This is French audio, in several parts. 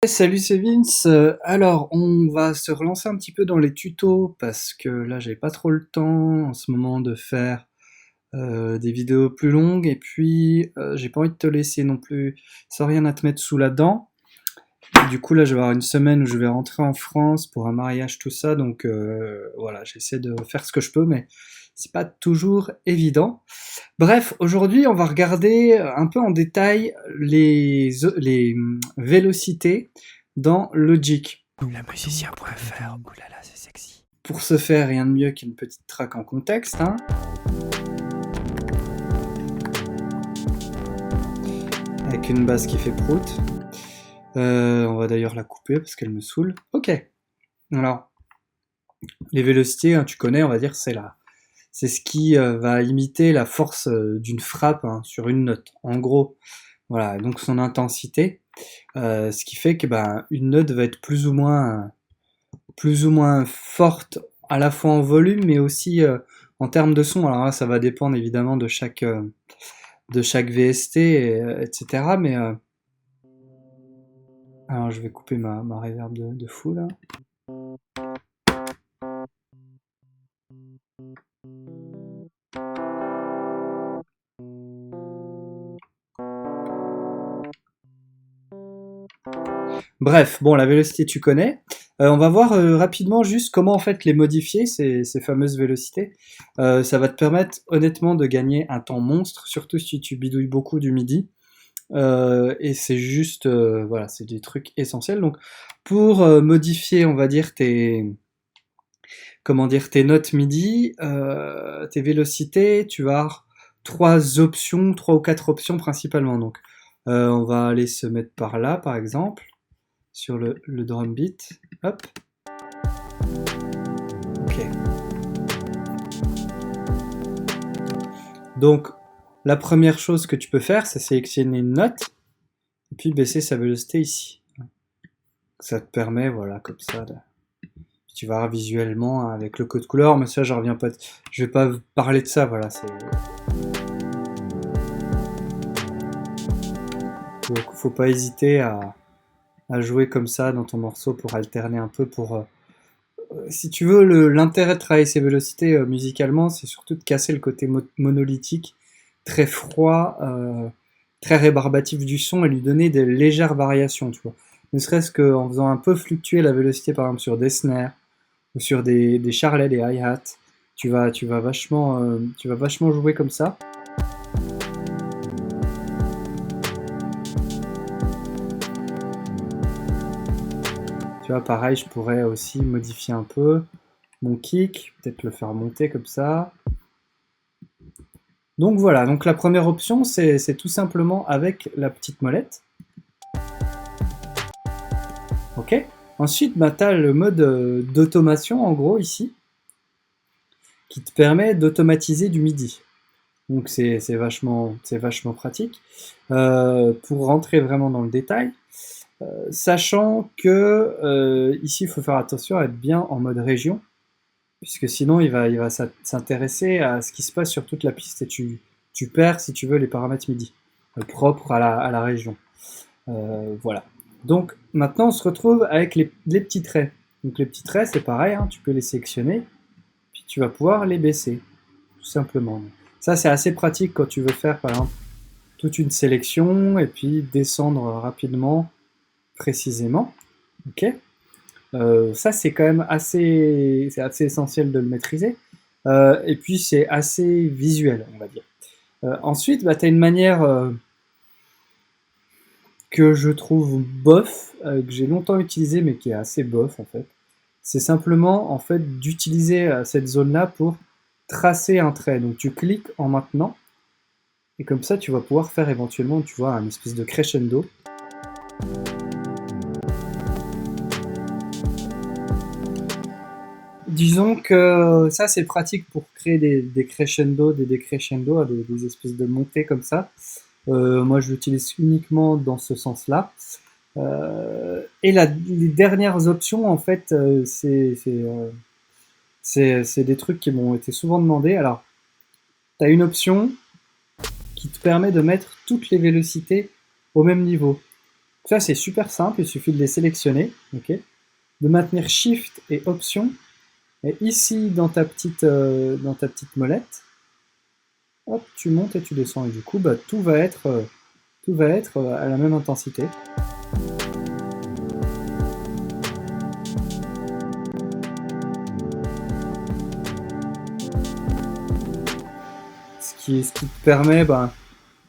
Salut, c'est Vince. Alors, on va se relancer un petit peu dans les tutos parce que là, j'ai pas trop le temps en ce moment de faire des vidéos plus longues et puis j'ai pas envie de te laisser non plus sans rien à te mettre sous la dent. Du coup, là, je vais avoir une semaine où je vais rentrer en France pour un mariage, tout ça. Donc voilà, j'essaie de faire ce que je peux, mais c'est pas toujours évident. Bref, aujourd'hui, on va regarder un peu en détail les vélocités dans Logic. La musicien.fr, oulala, c'est sexy. Pour ce faire, rien de mieux qu'une petite track en contexte, hein. Avec une basse qui fait prout. On va d'ailleurs la couper parce qu'elle me saoule. Ok. Alors, les vélocités, hein, tu connais, on va dire, c'est ce qui va imiter la force d'une frappe, hein, sur une note. En gros, voilà. Donc son intensité, ce qui fait que une note va être plus ou moins forte à la fois en volume, mais aussi en termes de son. Alors là, ça va dépendre évidemment de chaque VST, etc. Mais alors je vais couper ma reverb de fou là. Bref, bon, la vélocité tu connais. On va voir rapidement juste comment en fait les modifier, ces fameuses vélocités. Ça va te permettre honnêtement de gagner un temps monstre, surtout si tu bidouilles beaucoup du MIDI. Et c'est juste, voilà, c'est des trucs essentiels. Donc, pour modifier, on va dire, tes notes MIDI, tes vélocités, tu vas avoir trois ou quatre options principalement. Donc, on va aller se mettre par là, par exemple, sur le drum beat. Hop. Ok. Donc, la première chose que tu peux faire, c'est sélectionner une note et puis baisser sa vélocité ici. Ça te permet, voilà, comme ça, tu vas voir visuellement avec le code couleur, mais ça, je reviens pas. Je vais pas parler de ça, voilà. Donc, faut pas hésiter à jouer comme ça dans ton morceau pour alterner un peu. Si tu veux, l'intérêt de travailler ces vélocités musicalement, c'est surtout de casser le côté monolithique, très froid, très rébarbatif du son et lui donner des légères variations, tu vois. Ne serait-ce qu'en faisant un peu fluctuer la vélocité, par exemple, sur des snares ou sur des charlets, des hi-hats, tu vas vachement jouer comme ça. Tu vois, pareil, je pourrais aussi modifier un peu mon kick, peut-être le faire monter comme ça. Donc voilà, donc la première option, c'est tout simplement avec la petite molette. Ok. Ensuite, tu as le mode d'automation, en gros, ici, qui te permet d'automatiser du MIDI. Donc c'est vachement pratique. Pour rentrer vraiment dans le détail, sachant que ici, il faut faire attention à être bien en mode région, puisque sinon, il va s'intéresser à ce qui se passe sur toute la piste et tu perds, si tu veux, les paramètres MIDI propres à la région. Voilà. Donc maintenant, on se retrouve avec les petits traits. Donc les petits traits, c'est pareil, hein, tu peux les sélectionner, puis tu vas pouvoir les baisser, tout simplement. Ça, c'est assez pratique quand tu veux faire, par exemple, toute une sélection et puis descendre rapidement, précisément. Ok. Ça, c'est quand même c'est assez essentiel de le maîtriser. Et puis, c'est assez visuel, on va dire. Ensuite, tu as une manière que je trouve bof, que j'ai longtemps utilisée, mais qui est assez bof, en fait. C'est simplement, en fait, d'utiliser cette zone-là pour tracer un trait. Donc, tu cliques en maintenant, et comme ça, tu vas pouvoir faire éventuellement, tu vois, un espèce de crescendo. Disons que ça, c'est pratique pour créer des crescendo, des décrescendo, des espèces de montées comme ça. Moi, je l'utilise uniquement dans ce sens-là. Et les dernières options, en fait, c'est des trucs qui m'ont été souvent demandés. Alors, tu as une option qui te permet de mettre toutes les vélocités au même niveau. Ça, c'est super simple, il suffit de les sélectionner, ok, de maintenir Shift et Option, et ici, dans ta petite molette, hop, tu montes et tu descends, et du coup, bah, tout va être à la même intensité. Ce qui te permet, bah,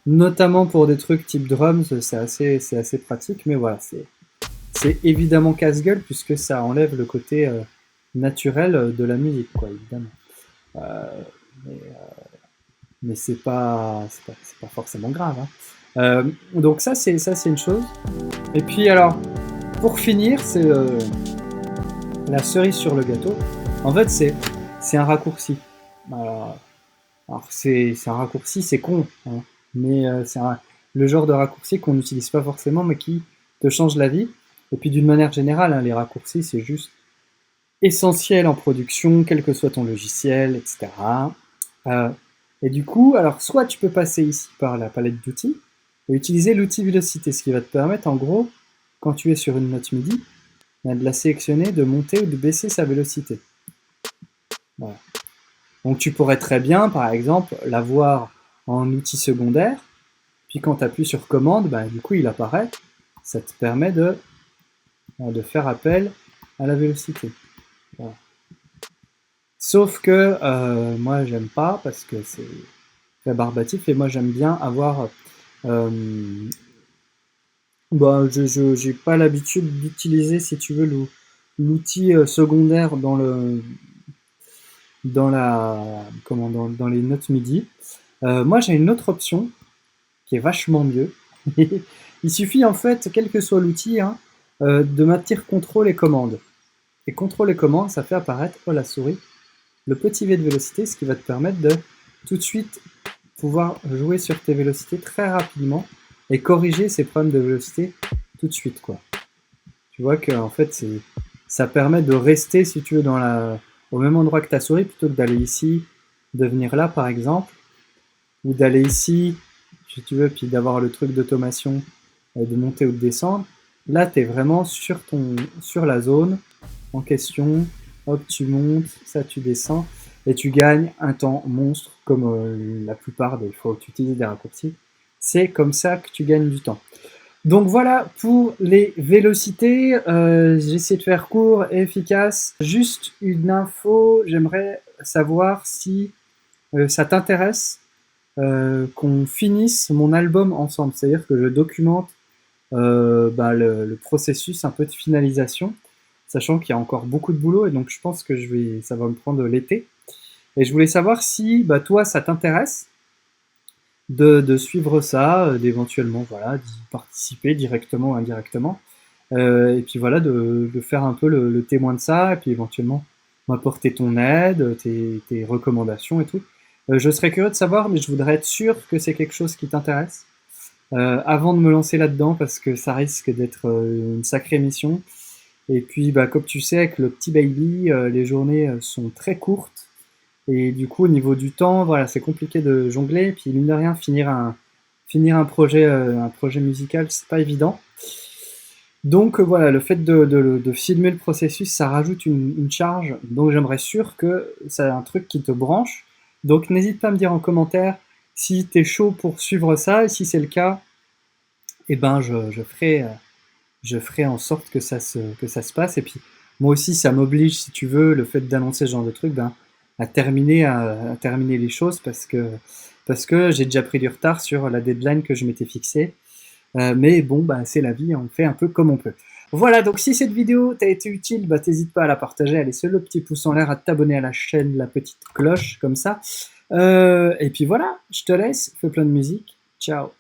notamment pour des trucs type drums, c'est assez pratique, mais voilà, c'est évidemment casse-gueule puisque ça enlève le côté naturel de la musique, quoi, évidemment. Mais, c'est pas forcément grave, hein. Donc ça c'est une chose. Et puis alors, pour finir, c'est la cerise sur le gâteau. En fait, c'est un raccourci. Alors c'est un raccourci, c'est con, hein, mais c'est le genre de raccourci qu'on n'utilise pas forcément, mais qui te change la vie. Et puis d'une manière générale, hein, les raccourcis, c'est juste essentiel en production, quel que soit ton logiciel, etc. Et du coup, alors soit tu peux passer ici par la palette d'outils et utiliser l'outil vélocité, ce qui va te permettre, en gros, quand tu es sur une note MIDI, de la sélectionner, de monter ou de baisser sa vélocité. Voilà. Donc tu pourrais très bien, par exemple, l'avoir en outil secondaire, puis quand tu appuies sur commande, bah, du coup il apparaît, ça te permet de faire appel à la vélocité. Voilà. Sauf que moi j'aime pas parce que c'est rébarbatif et moi j'aime bien avoir bah, j'ai pas l'habitude d'utiliser, si tu veux, l'outil secondaire dans les notes MIDI. Moi j'ai une autre option qui est vachement mieux. Il suffit en fait, quel que soit l'outil, hein, de maintenir contrôle et commande. Et contrôle et commande, ça fait apparaître la souris le petit V de vélocité, ce qui va te permettre de tout de suite pouvoir jouer sur tes vélocités très rapidement et corriger ces problèmes de vélocité tout de suite, quoi. Tu vois que en fait ça permet de rester, si tu veux, au même endroit que ta souris plutôt que d'aller ici, de venir là par exemple, ou d'aller ici, si tu veux, puis d'avoir le truc d'automation de monter ou de descendre. Là, tu es vraiment sur la zone en question. Hop, tu montes, ça tu descends, et tu gagnes un temps monstre, comme la plupart des fois où tu utilises des raccourcis. C'est comme ça que tu gagnes du temps. Donc voilà pour les vélocités. J'ai essayé de faire court et efficace. Juste une info, j'aimerais savoir si ça t'intéresse qu'on finisse mon album ensemble. C'est-à-dire que je documente le processus un peu de finalisation, sachant qu'il y a encore beaucoup de boulot et donc je pense que ça va me prendre l'été. Et je voulais savoir si toi ça t'intéresse de suivre ça, d'éventuellement voilà, d'y participer directement ou indirectement. Et puis voilà, de faire un peu le témoin de ça, et puis éventuellement m'apporter ton aide, tes recommandations et tout. Je serais curieux de savoir, mais je voudrais être sûr que c'est quelque chose qui t'intéresse avant de me lancer là-dedans, parce que ça risque d'être une sacrée mission. Et puis, comme tu sais, avec le petit baby, les journées sont très courtes. Et du coup, au niveau du temps, voilà, c'est compliqué de jongler. Et puis, mine de rien, finir un projet musical, c'est pas évident. Donc voilà, le fait de filmer le processus, ça rajoute une charge. Donc j'aimerais sûr que c'est un truc qui te branche. Donc n'hésite pas à me dire en commentaire si t'es chaud pour suivre ça. Et si c'est le cas, eh ben je ferai en sorte que ça se passe. Et puis moi aussi, ça m'oblige, si tu veux, le fait d'annoncer ce genre de truc, à terminer les choses parce que j'ai déjà pris du retard sur la deadline que je m'étais fixée. Mais bon, c'est la vie, on fait un peu comme on peut. Voilà, donc si cette vidéo t'a été utile, t'hésite pas à la partager, à laisser le petit pouce en l'air, à t'abonner à la chaîne, la petite cloche, comme ça. Et puis voilà, je te laisse, fais plein de musique, ciao.